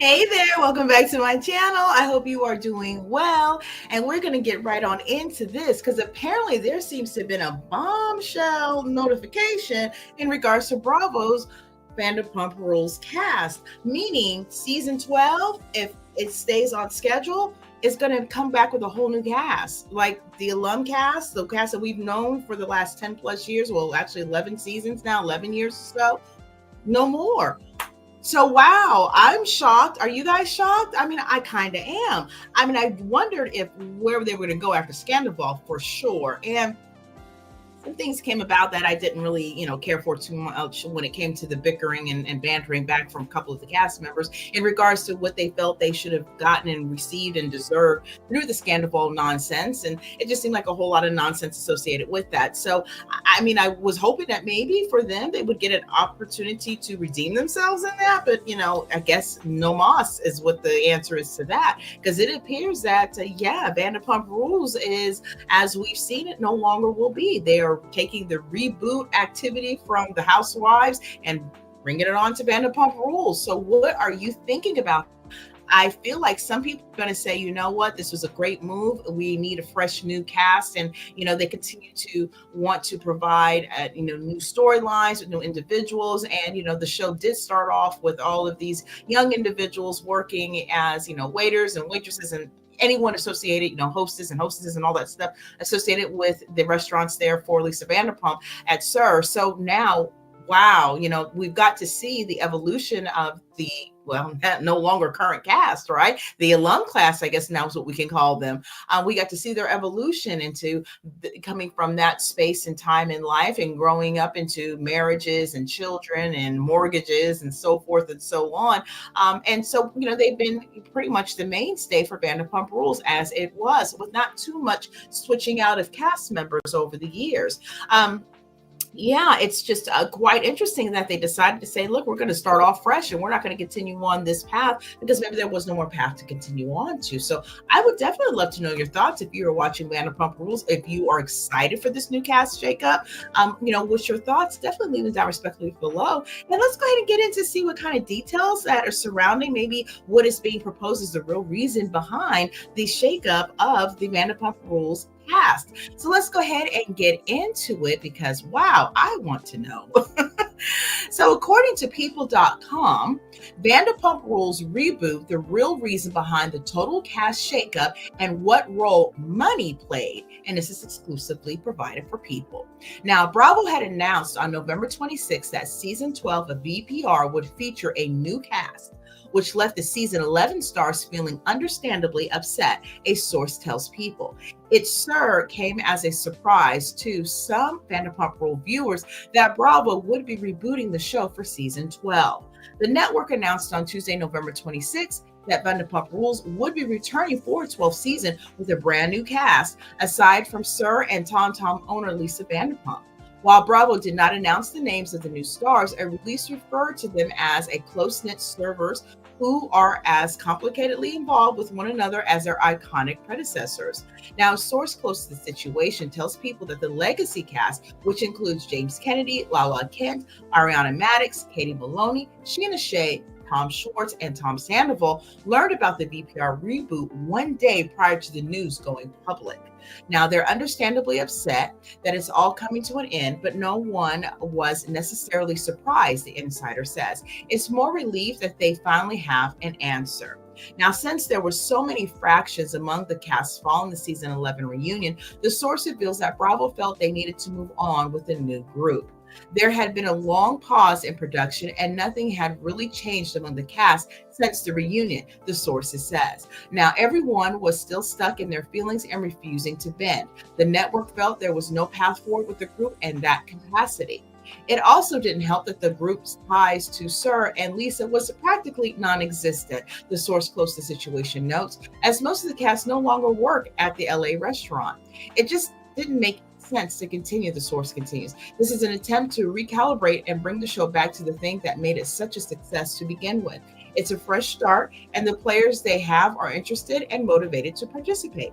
Hey there, welcome back to my channel. I hope you are doing well. And we're going to get right on into this because apparently there seems to have been a bombshell notification in regards to Bravo's Vanderpump Rules cast, meaning season 12, if it stays on schedule, it's going to come back with a whole new cast, like the alum cast, the cast that we've known for the last 10 plus years. Well, actually 11 seasons now, 11 years or so. No more. So, wow, I'm shocked. Are you guys shocked? I mean, I kind of am. I mean, I wondered if where they were going to go after Scandoval for sure. And some things came about that I didn't really, care for too much when it came to the bickering and bantering back from a couple of the cast members in regards to what they felt they should have gotten and received and deserved through the Scandoval nonsense. And it just seemed like a whole lot of nonsense associated with that. So, I mean, I was hoping that maybe for them, they would get an opportunity to redeem themselves in that. But, I guess no mas is what the answer is to that. Because it appears that, Vanderpump Rules is, as we've seen it, no longer will be. They are taking the reboot activity from the Housewives and bringing it on to Vanderpump Rules. So what are you thinking about? I feel like some people are going to say, you know what, this was a great move. We need a fresh new cast. And, they continue to want to provide, new storylines with new individuals. And, the show did start off with all of these young individuals working as, waiters and waitresses and anyone associated, hostess and hostesses and all that stuff associated with the restaurants there for Lisa Vanderpump at SUR. So now, wow, we've got to see the evolution of the, no longer current cast, right? The alum class, I guess now is what we can call them. We got to see their evolution into coming from that space and time in life and growing up into marriages and children and mortgages and so forth and so on. And so, they've been pretty much the mainstay for Vanderpump Rules as it was, with not too much switching out of cast members over the years. Yeah, it's just quite interesting that they decided to say, look, we're going to start off fresh and we're not going to continue on this path because maybe there was no more path to continue on to. So I would definitely love to know your thoughts if you are watching Vanderpump Rules, if you are excited for this new cast shakeup. What's your thoughts? Definitely leave them down respectfully below. And let's go ahead and get into see what kind of details that are surrounding maybe what is being proposed as the real reason behind the shakeup of the Vanderpump Rules cast. So let's go ahead and get into it because, wow, I want to know. So according to people.com, Vanderpump Rules reboot, the real reason behind the total cast shakeup and what role money played. And this is exclusively provided for People. Now, Bravo had announced on November 26th that season 12 of VPR would feature a new cast, which left the season 11 stars feeling understandably upset, a source tells People. It sure came as a surprise to some Vanderpump Rules viewers that Bravo would be rebooting the show for season 12. The network announced on Tuesday, November 26th, that Vanderpump Rules would be returning for its 12th season with a brand new cast, aside from SUR and Tom Tom owner Lisa Vanderpump. While Bravo did not announce the names of the new stars, a release referred to them as a close-knit servers who are as complicatedly involved with one another as their iconic predecessors. Now, a source close to the situation tells People that the legacy cast, which includes James Kennedy, Lala Kent, Ariana Madix, Katie Maloney, Sheena Shea, Tom Schwartz, and Tom Sandoval, learned about the VPR reboot one day prior to the news going public. Now, they're understandably upset that it's all coming to an end, but no one was necessarily surprised, the insider says. It's more relief that they finally have an answer. Now, since there were so many fractions among the cast following the season 11 reunion, the source reveals that Bravo felt they needed to move on with a new group. There had been a long pause in production and nothing had really changed among the cast since the reunion, the sources says. Now, everyone was still stuck in their feelings and refusing to bend. The network felt there was no path forward with the group in that capacity. It also didn't help that the group's ties to SUR and Lisa was practically non-existent, the source close to the situation notes, as most of the cast no longer work at the LA restaurant. It just didn't make sense to continue, the source continues. This is an attempt to recalibrate and bring the show back to the thing that made it such a success to begin with. It's a fresh start, and the players they have are interested and motivated to participate.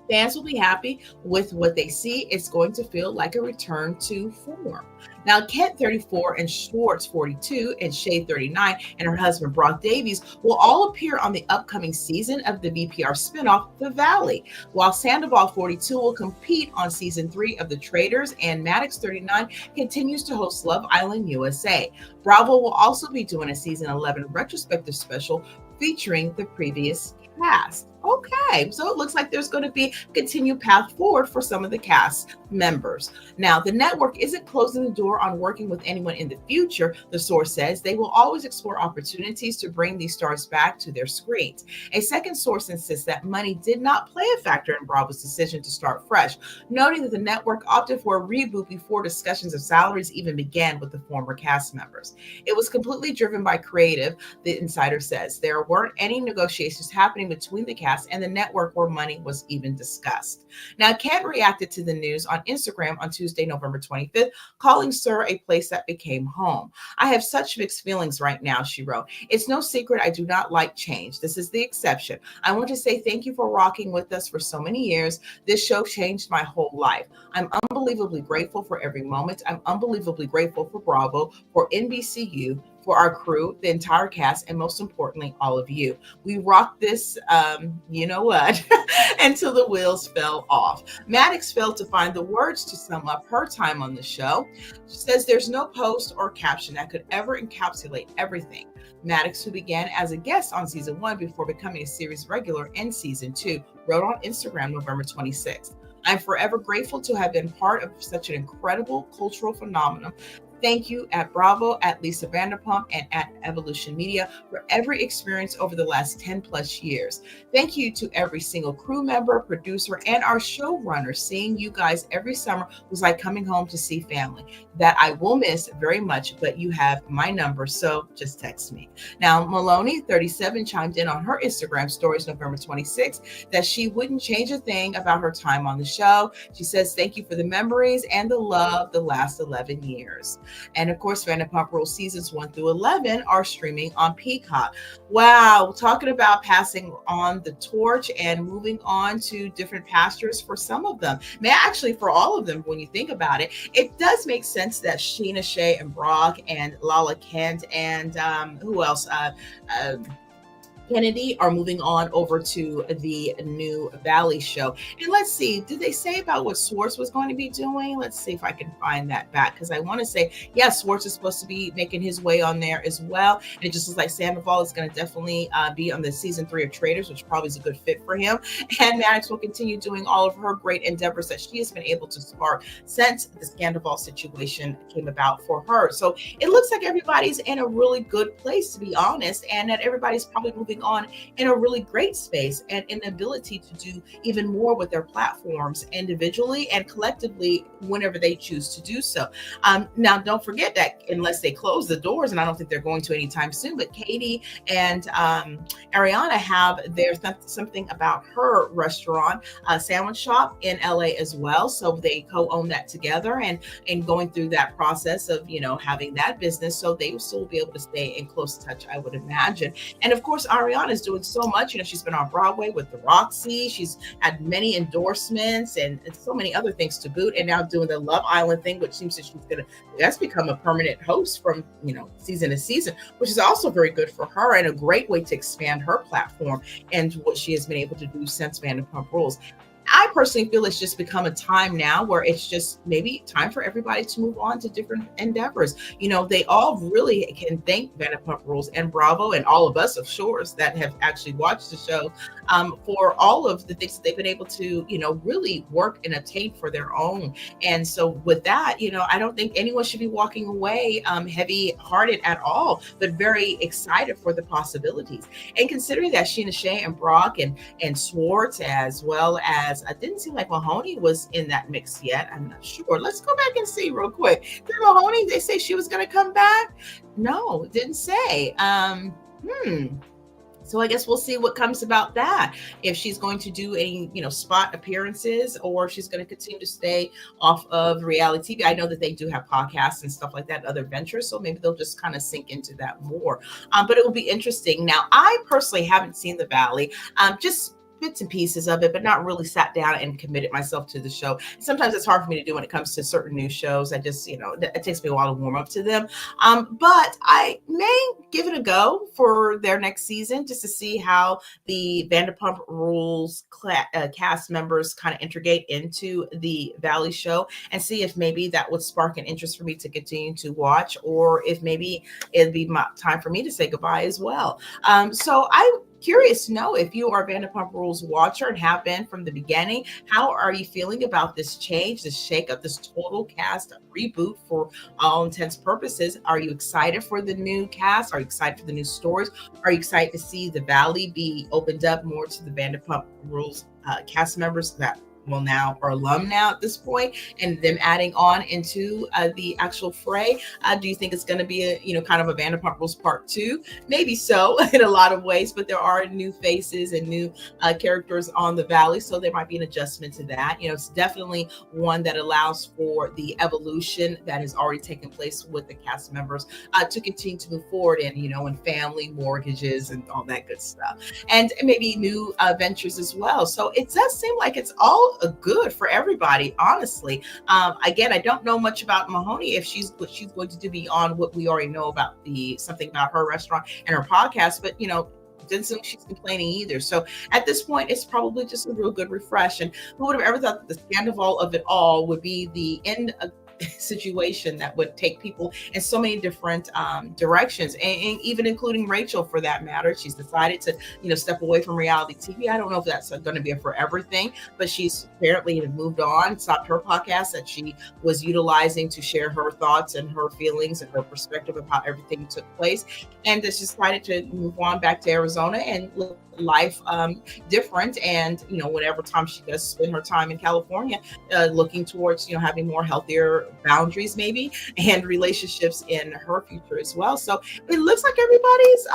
Fans will be happy with what they see. It's going to feel like a return to form. Now, Kent 34 and Schwartz 42 and Shay 39 and her husband Brock Davies will all appear on the upcoming season of the VPR spinoff, The Valley, while Sandoval 42 will compete on season 3 of The Traitors, and Maddox 39 continues to host Love Island USA. Bravo will also be doing a season 11 retrospective special featuring the previous cast. Okay, so it looks like there's going to be a continued path forward for some of the cast members. Now, the network isn't closing the door on working with anyone in the future, the source says. They will always explore opportunities to bring these stars back to their screens. A second source insists that money did not play a factor in Bravo's decision to start fresh, noting that the network opted for a reboot before discussions of salaries even began with the former cast members. It was completely driven by creative, the insider says. There weren't any negotiations happening between the cast and the network where money was even discussed. Now, Kent reacted to the news on Instagram on Tuesday, November 25th, calling SUR a place that became home. I have such mixed feelings right now, she wrote. It's no secret I do not like change. This is the exception. I want to say thank you for rocking with us for so many years. This show changed my whole life. I'm unbelievably grateful for every moment. I'm unbelievably grateful for Bravo, for NBCU, for our crew, the entire cast, and most importantly, all of you. We rocked this, you know what, until the wheels fell off. Maddox failed to find the words to sum up her time on the show. She says there's no post or caption that could ever encapsulate everything. Maddox, who began as a guest on season 1 before becoming a series regular in season 2, wrote on Instagram November 26th. I'm forever grateful to have been part of such an incredible cultural phenomenon. Thank you at Bravo, at Lisa Vanderpump, and at Evolution Media for every experience over the last 10 plus years. Thank you to every single crew member, producer, and our showrunner. Seeing you guys every summer was like coming home to see family. That I will miss very much, but you have my number, so just text me. Now, Maloney, 37, chimed in on her Instagram stories November 26th that she wouldn't change a thing about her time on the show. She says, thank you for the memories and the love the last 11 years. And of course, Vanderpump Rules seasons 1 through 11 are streaming on Peacock. Wow, talking about passing on the torch and moving on to different pastures for some of them. Actually, for all of them, when you think about it, it does make sense that Sheena Shea and Brock and Lala Kent and who else? Kennedy are moving on over to the new Valley show. And let's see, did they say about what Schwartz was going to be doing? Let's see if I can find that back, because I want to say, yes, Schwartz is supposed to be making his way on there as well. And it just looks like Sandoval is going to definitely be on the season 3 of Traitors, which probably is a good fit for him. And Maddox will continue doing all of her great endeavors that she has been able to spark since the Scandoval situation came about for her. So it looks like everybody's in a really good place, to be honest, and that everybody's probably moving on in a really great space and an ability to do even more with their platforms individually and collectively whenever they choose to do so. Now, don't forget that unless they close the doors, and I don't think they're going to anytime soon, but Katie and Ariana have something about her restaurant, sandwich shop in LA as well. So they co-own that together and going through that process of, having that business. So they will still be able to stay in close touch, I would imagine. And of course, Ariana is doing so much. She's been on Broadway with the Roxy. She's had many endorsements and so many other things to boot. And now doing the Love Island thing, which seems that that's become a permanent host from, season to season, which is also very good for her and a great way to expand her platform and what she has been able to do since Vanderpump Rules. I personally feel it's just become a time now where it's just maybe time for everybody to move on to different endeavors. They all really can thank Vanderpump Rules and Bravo and all of us, of course, that have actually watched the show for all of the things that they've been able to, really work and obtain for their own. And so with that, I don't think anyone should be walking away heavy-hearted at all, but very excited for the possibilities. And considering that Sheena Shea and Brock and Schwartz, as well as it didn't seem like Mahoney was in that mix yet. I'm not sure. Let's go back and see real quick. Did Mahoney, they say she was going to come back? No, it didn't say. So I guess we'll see what comes about that. If she's going to do any, spot appearances, or if she's going to continue to stay off of reality TV. I know that they do have podcasts and stuff like that, other ventures. So maybe they'll just kind of sink into that more. But it will be interesting. Now, I personally haven't seen The Valley. Just bits and pieces of it, but not really sat down and committed myself to the show. Sometimes it's hard for me to do when it comes to certain new shows. I just, it takes me a while to warm up to them. But I may give it a go for their next season just to see how the Vanderpump Rules cast members kind of integrate into the Valley show, and see if maybe that would spark an interest for me to continue to watch, or if maybe it'd be time for me to say goodbye as well. So I'm curious to know if you are a Vanderpump Rules watcher and have been from the beginning. How are you feeling about this change, this shakeup, this total cast reboot for all intents and purposes? Are you excited for the new cast? Are you excited for the new stories? Are you excited to see the Valley be opened up more to the Vanderpump Rules cast members that now are alum now at this point, and them adding on into the actual fray? Do you think it's going to be a kind of a Vanderpump Rules part 2? Maybe so in a lot of ways, but there are new faces and new characters on the Valley, so there might be an adjustment to that. It's definitely one that allows for the evolution that has already taken place with the cast members to continue to move forward, and family mortgages and all that good stuff, and maybe new ventures as well. So it does seem like it's all good for everybody, honestly. Again, I don't know much about Mahoney, if what she's going to do beyond what we already know about something about her restaurant and her podcast, but didn't seem like she's complaining either. So at this point, it's probably just a real good refresh. And who would have ever thought that the Scandoval of it all would be the end of situation that would take people in so many different directions, and even including Rachel for that matter. She's decided to step away from reality TV. I don't know if that's going to be a forever thing, but she's apparently moved on, stopped her podcast that she was utilizing to share her thoughts and her feelings and her perspective of how everything took place, and just decided to move on back to Arizona and live life different. And whatever time she does spend her time in California, looking towards having more healthier boundaries maybe, and relationships in her future as well. So it looks like everybody's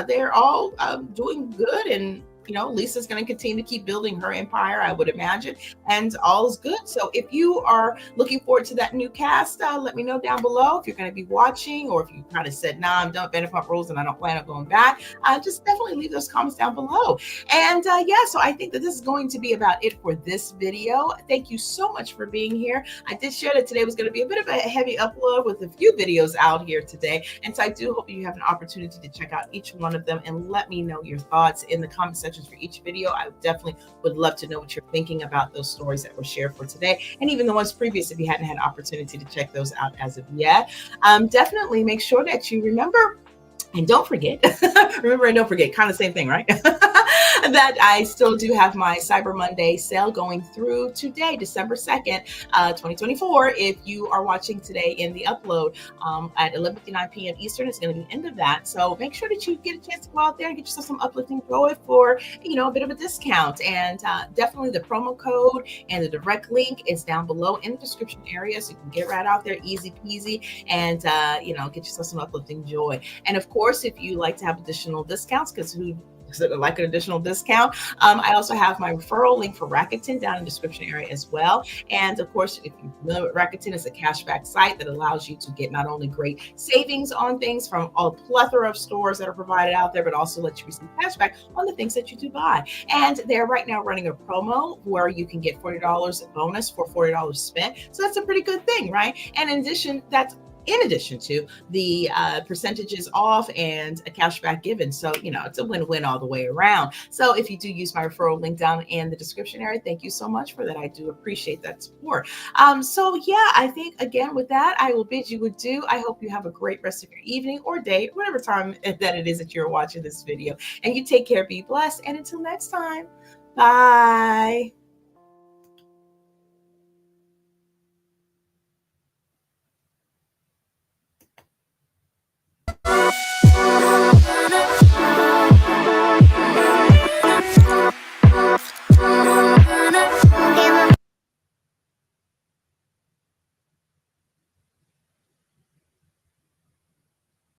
they're all doing good, and Lisa's going to continue to keep building her empire, I would imagine, and all is good. So if you are looking forward to that new cast, let me know down below if you're going to be watching, or if you kind of said, nah, I'm done with Vanderpump Rules and I don't plan on going back. Just definitely leave those comments down below. And so I think that this is going to be about it for this video. Thank you so much for being here. I did share that today was going to be a bit of a heavy upload with a few videos out here today, and so I do hope you have an opportunity to check out each one of them and let me know your thoughts in the comment section for each video. I definitely would love to know what you're thinking about those stories that were shared for today, and even the ones previous if you hadn't had an opportunity to check those out as of yet. Definitely make sure that you remember and don't forget, remember and don't forget, kind of same thing, right? That I still do have my Cyber Monday sale going through today, December 2nd, 2024. If you are watching today in the upload at 11:59 p.m. Eastern, it's going to be the end of that. So make sure that you get a chance to go out there and get yourself some uplifting joy for, a bit of a discount. And definitely the promo code and the direct link is down below in the description area. So you can get right out there, easy peasy, and, get yourself some uplifting joy. And of course, if you like to have additional discounts, because who like an additional discount, I also have my referral link for Rakuten down in the description area as well. And of course, if you know Rakuten is a cashback site that allows you to get not only great savings on things from a plethora of stores that are provided out there, but also let you receive cashback on the things that you do buy. And they're right now running a promo where you can get $40 bonus for $40 spent. So that's a pretty good thing, right? And in addition to the percentages off and a cashback given. So, it's a win-win all the way around. So if you do use my referral link down in the description area, thank you so much for that. I do appreciate that support. I think, again, with that, I will bid you adieu. I hope you have a great rest of your evening or day, whatever time that it is that you're watching this video. And you take care, be blessed. And until next time, bye.